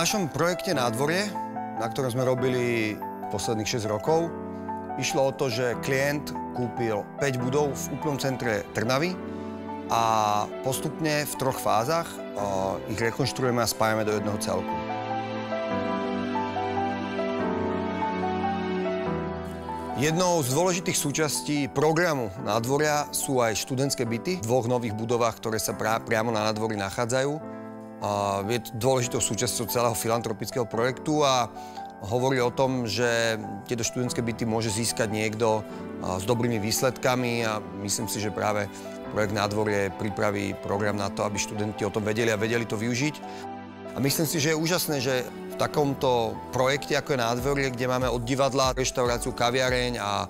našom projekte Nádvorie, na ktorom sme robili posledných 6 rokov, išlo o to, že klient kúpil 5 budov v úplnom centre Trnavy a postupne v 3 fázach ich rekonštruujeme a spájame do jedného celku. Jednou z dôležitých súčastí programu Nádvoria sú aj študentské byty v 2 nových budovách, ktoré sa priamo na Nádvorí nachádzajú. Je dôležitou súčasťou celého filantropického projektu a hovorí o tom, že tieto študentské byty môže získať niekto s dobrými výsledkami a myslím si, že práve projekt Nádvorie pripraví program na to, aby študenti o tom vedeli a vedeli to využiť. A myslím si, že je úžasné, že v takomto projekte, ako je Nádvorie, kde máme od divadla, reštauráciu, kaviareň a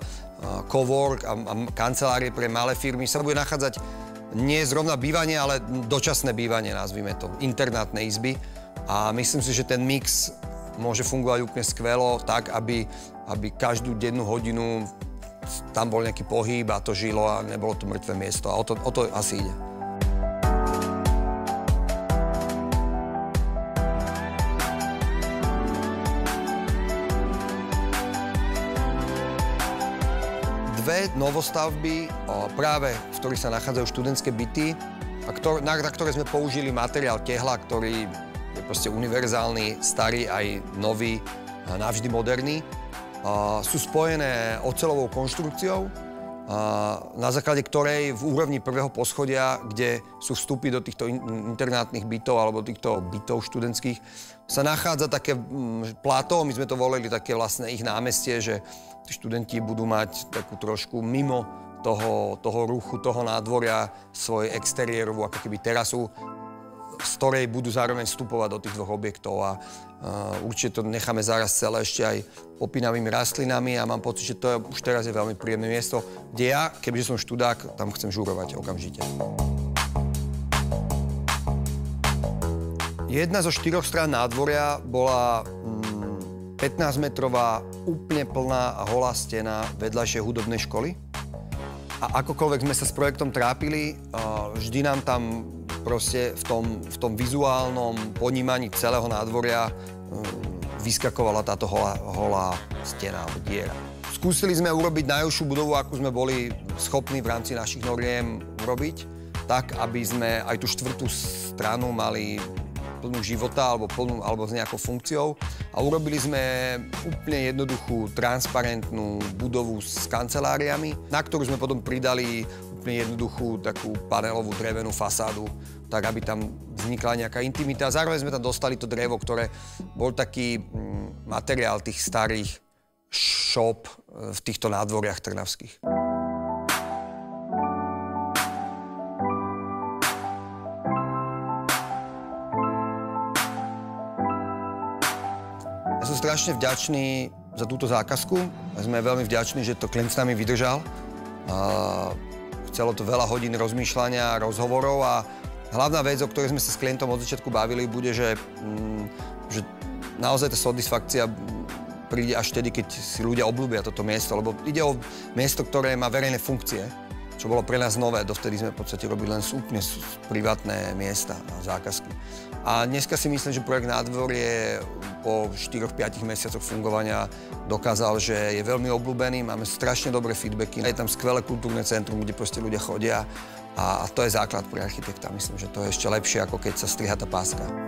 cowork a kancelárie pre malé firmy, sa bude nachádzať nie zrovna bývanie, ale dočasné bývanie, nazvime to, internátne izby. A myslím si, že ten mix môže fungovať úplne skvelo, tak, aby každú dennú hodinu tam bol nejaký pohyb a to žilo a nebolo to mŕtve miesto. A o to asi ide. Dve novostavby, práve v ktorých sa nachádzajú študentské byty, na ktoré sme použili materiál tehla, ktorý je proste univerzálny, starý aj nový, navždy moderný. Sú spojené oceľovou konštrukciou, na základe ktorej v úrovni 1. poschodia, kde sú vstupy do týchto internátnych bytov alebo týchto bytov študentských, sa nachádza také pláto, my sme to volili také vlastne ich námestie, že tí študenti budú mať takú trošku mimo toho ruchu, toho nádvoria, svoj exteriérovú ako keby terasu, z ktorej budú zároveň vstupovať do tých 2 objektov a určite to necháme zaraz celé ešte aj opínavými rastlinami a mám pocit, že to už teraz je veľmi príjemné miesto, kde ja, kebyže som študák, tam chcem žurovať okamžite. Jedna zo 4 strán Nádvoria bola 15-metrová, úplne plná a holá stena vedľajšej hudobnej školy. A akokoľvek sme sa s projektom trápili, vždy nám tam proste v tom vizuálnom ponímaní celého Nádvoria vyskakovala táto holá stena alebo diera. Skúsili sme urobiť najúžšiu budovu, akú sme boli schopní v rámci našich noriem urobiť, tak, aby sme aj tú 4. stranu mali plnú života alebo s nejakou funkciou. A urobili sme úplne jednoduchú, transparentnú budovu s kanceláriami, na ktorú sme potom pridali úplne jednoduchú takú panelovú drevenú fasádu, tak aby tam vznikla nejaká intimita. Zároveň sme tam dostali to drevo, ktoré bol taký materiál tých starých šop v týchto nádvoriach trnavských. Ja som strašne vďačný za túto zákazku. Sme veľmi vďační, že to klient s nami vydržal. Chcelo to veľa hodín rozmýšľania, rozhovorov a hlavná vec, o ktorej sme sa s klientom od začiatku bavili, bude, že naozaj tá satisfakcia príde až vtedy, keď si ľudia obľúbia toto miesto, lebo ide o miesto, ktoré má verejné funkcie, čo bolo pre nás nové. Dovtedy sme v podstate robili len úplne privátne miesta na zákazky. A dneska si myslím, že projekt Nádvorie po 4-5 mesiacoch fungovania dokázal, že je veľmi obľúbený, máme strašne dobré feedbacky. Je tam skvelé kultúrne centrum, kde proste ľudia chodia a to je základ pre architekta. Myslím, že to je ešte lepšie, ako keď sa striha tá páska.